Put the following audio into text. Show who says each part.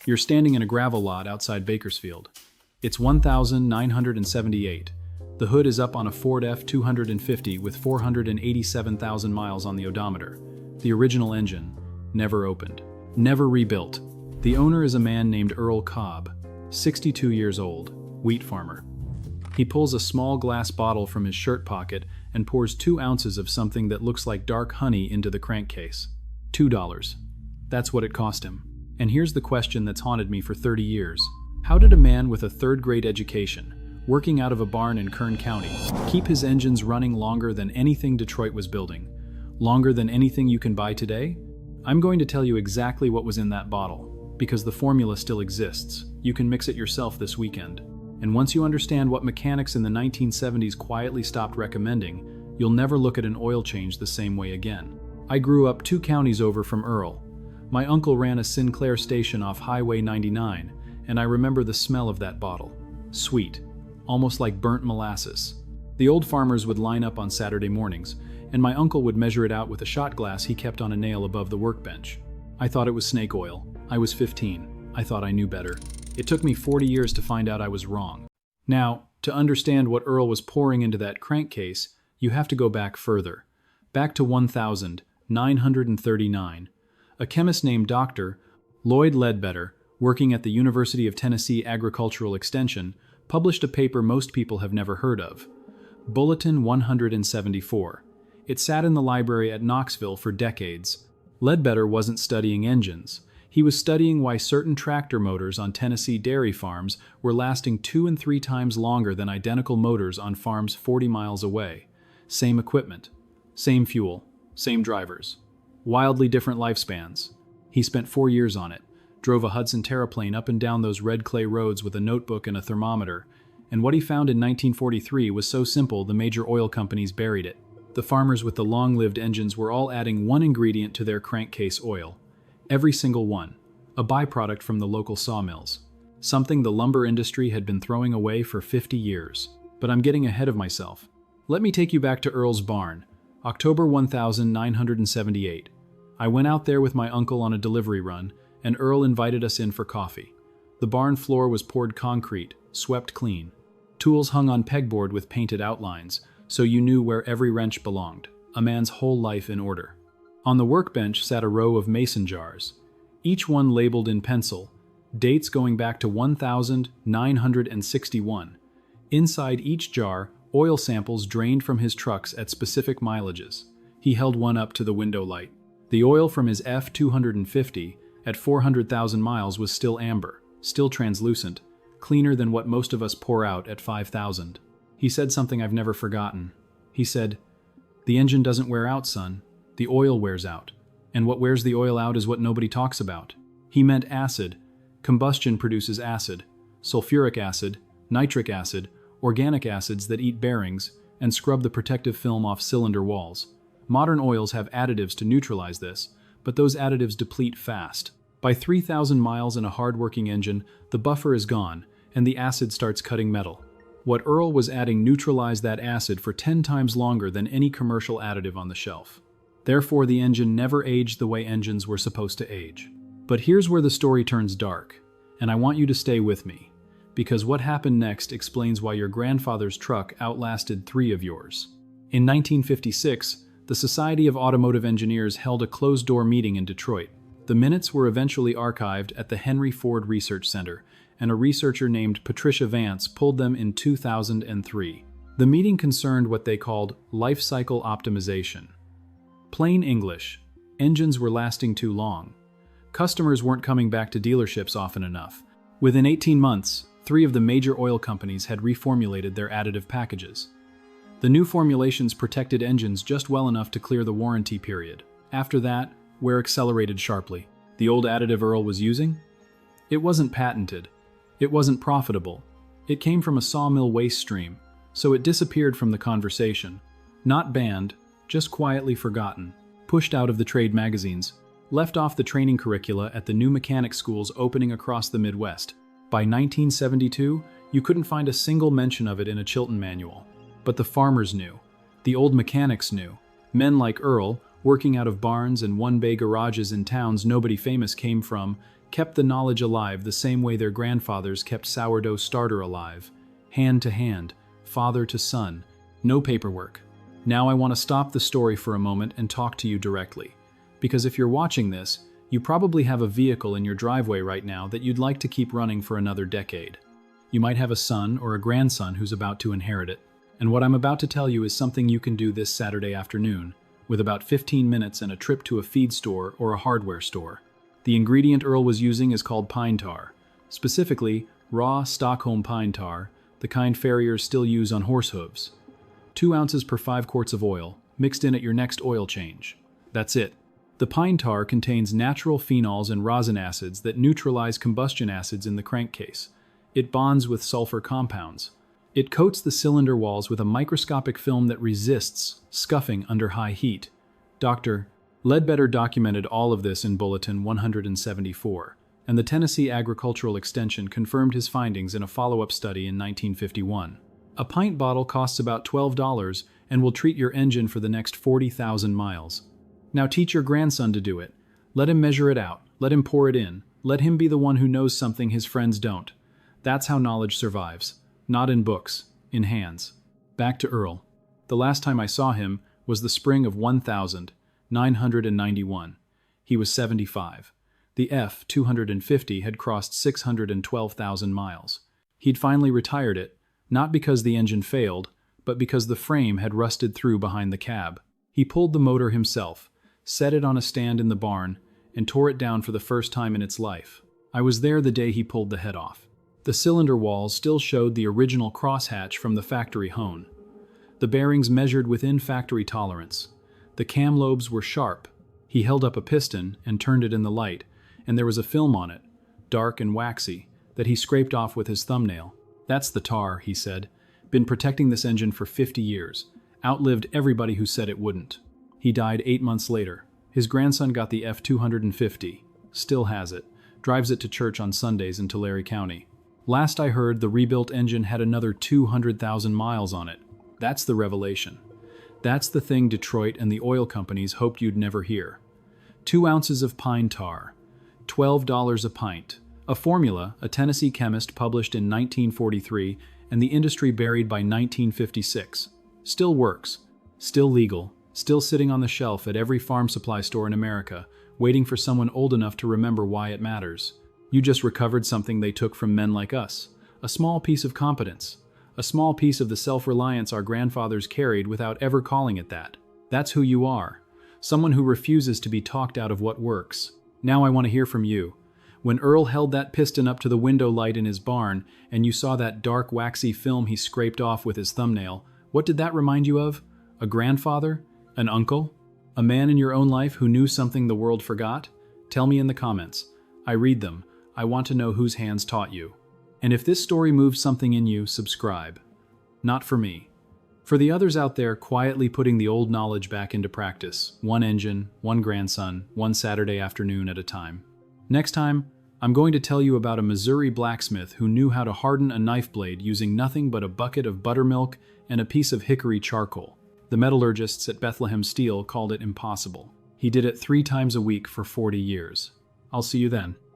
Speaker 1: You're standing in a gravel lot outside Bakersfield. It's 1,978. The hood is up on a Ford F-250 with 487,000 miles on the odometer. The original engine, never opened, never rebuilt. The owner is a man named Earl Cobb, 62 years old, wheat farmer. He pulls a small glass bottle from his shirt pocket and pours 2 ounces of something that looks like dark honey into the crankcase. $2. That's what it cost him. And here's the question that's haunted me for 30 years. How did a man with a third-grade education, working out of a barn in Kern County, keep his engines running longer than anything Detroit was building? Longer than anything you can buy today? I'm going to tell you exactly what was in that bottle, because the formula still exists. You can mix it yourself this weekend. And once you understand what mechanics in the 1970s quietly stopped recommending, you'll never look at an oil change the same way again. I grew up 2 counties over from Earl. My uncle ran a Sinclair station off Highway 99, and I remember the smell of that bottle. Sweet, almost like burnt molasses. The old farmers would line up on Saturday mornings, and my uncle would measure it out with a shot glass he kept on a nail above the workbench. I thought it was snake oil. I was 15. I thought I knew better. It took me 40 years to find out I was wrong. Now, to understand what Earl was pouring into that crankcase, you have to go back further. Back to 1939. A chemist named Dr. Lloyd Ledbetter, working at the University of Tennessee Agricultural Extension, published a paper most people have never heard of. Bulletin 174. It sat in the library at Knoxville for decades. Ledbetter wasn't studying engines. He was studying why certain tractor motors on Tennessee dairy farms were lasting 2 and 3 times longer than identical motors on farms 40 miles away. Same equipment, same fuel, same drivers. Wildly different lifespans. He spent 4 years on it, drove a Hudson Terraplane up and down those red clay roads with a notebook and a thermometer, and what he found in 1943 was so simple the major oil companies buried it. The farmers with the long-lived engines were all adding one ingredient to their crankcase oil. Every single one. A byproduct from the local sawmills. Something the lumber industry had been throwing away for 50 years. But I'm getting ahead of myself. Let me take you back to Earl's barn, October 1978. I went out there with my uncle on a delivery run, and Earl invited us in for coffee. The barn floor was poured concrete, swept clean. Tools hung on pegboard with painted outlines, so you knew where every wrench belonged. A man's whole life in order. On the workbench sat a row of mason jars, each one labeled in pencil, dates going back to 1961. Inside each jar, oil samples drained from his trucks at specific mileages. He held one up to the window light. The oil from his F-250 at 400,000 miles was still amber, still translucent, cleaner than what most of us pour out at 5,000. He said something I've never forgotten. He said, "The engine doesn't wear out, son. The oil wears out. And what wears the oil out is what nobody talks about." He meant acid. Combustion produces acid, sulfuric acid, nitric acid, organic acids that eat bearings and scrub the protective film off cylinder walls. Modern oils have additives to neutralize this, but those additives deplete fast. By 3,000 miles in a hard-working engine, the buffer is gone, and the acid starts cutting metal. What Earl was adding neutralized that acid for 10 times longer than any commercial additive on the shelf. Therefore, the engine never aged the way engines were supposed to age. But here's where the story turns dark, and I want you to stay with me, because what happened next explains why your grandfather's truck outlasted 3 of yours. In 1956, the Society of Automotive Engineers held a closed-door meeting in Detroit. The minutes were eventually archived at the Henry Ford Research Center, and a researcher named Patricia Vance pulled them in 2003. The meeting concerned what they called life cycle optimization. Plain English, engines were lasting too long. Customers weren't coming back to dealerships often enough. Within 18 months, 3 of the major oil companies had reformulated their additive packages. The new formulations protected engines just well enough to clear the warranty period. After that, wear accelerated sharply. The old additive Earl was using? It wasn't patented. It wasn't profitable. It came from a sawmill waste stream, so it disappeared from the conversation. Not banned, just quietly forgotten, pushed out of the trade magazines, left off the training curricula at the new mechanic schools opening across the Midwest. By 1972, you couldn't find a single mention of it in a Chilton manual. But the farmers knew. The old mechanics knew. Men like Earl, working out of barns and one-bay garages in towns nobody famous came from, kept the knowledge alive the same way their grandfathers kept sourdough starter alive. Hand to hand, father to son, no paperwork. Now I want to stop the story for a moment and talk to you directly. Because if you're watching this, you probably have a vehicle in your driveway right now that you'd like to keep running for another decade. You might have a son or a grandson who's about to inherit it. And what I'm about to tell you is something you can do this Saturday afternoon, with about 15 minutes and a trip to a feed store or a hardware store. The ingredient Earl was using is called pine tar, specifically raw Stockholm pine tar, the kind farriers still use on horse hooves. 2 ounces per 5 quarts of oil, mixed in at your next oil change. That's it. The pine tar contains natural phenols and rosin acids that neutralize combustion acids in the crankcase. It bonds with sulfur compounds. It coats the cylinder walls with a microscopic film that resists scuffing under high heat. Dr. Ledbetter documented all of this in Bulletin 174, and the Tennessee Agricultural Extension confirmed his findings in a follow-up study in 1951. A pint bottle costs about $12 and will treat your engine for the next 40,000 miles. Now teach your grandson to do it. Let him measure it out. Let him pour it in. Let him be the one who knows something his friends don't. That's how knowledge survives. Not in books, in hands. Back to Earl. The last time I saw him was the spring of 1991. He was 75. The F-250 had crossed 612,000 miles. He'd finally retired it, not because the engine failed, but because the frame had rusted through behind the cab. He pulled the motor himself, set it on a stand in the barn, and tore it down for the first time in its life. I was there the day he pulled the head off. The cylinder walls still showed the original crosshatch from the factory hone. The bearings measured within factory tolerance. The cam lobes were sharp. He held up a piston and turned it in the light, and there was a film on it, dark and waxy, that he scraped off with his thumbnail. "That's the tar," he said. "Been protecting this engine for 50 years. Outlived everybody who said it wouldn't." He died 8 months later. His grandson got the F-250. Still has it. Drives it to church on Sundays in Tulare County. Last I heard, the rebuilt engine had another 200,000 miles on it. That's the revelation. That's the thing Detroit and the oil companies hoped you'd never hear. 2 ounces of pine tar. $12 a pint. A formula a Tennessee chemist published in 1943 and the industry buried by 1956. Still works. Still legal. Still sitting on the shelf at every farm supply store in America, waiting for someone old enough to remember why it matters. You just recovered something they took from men like us. A small piece of competence. A small piece of the self-reliance our grandfathers carried without ever calling it that. That's who you are. Someone who refuses to be talked out of what works. Now I want to hear from you. When Earl held that piston up to the window light in his barn, and you saw that dark, waxy film he scraped off with his thumbnail, what did that remind you of? A grandfather? An uncle? A man in your own life who knew something the world forgot? Tell me in the comments. I read them. I want to know whose hands taught you. And if this story moves something in you, subscribe. Not for me. For the others out there quietly putting the old knowledge back into practice, one engine, one grandson, one Saturday afternoon at a time. Next time, I'm going to tell you about a Missouri blacksmith who knew how to harden a knife blade using nothing but a bucket of buttermilk and a piece of hickory charcoal. The metallurgists at Bethlehem Steel called it impossible. He did it 3 times a week for 40 years. I'll see you then.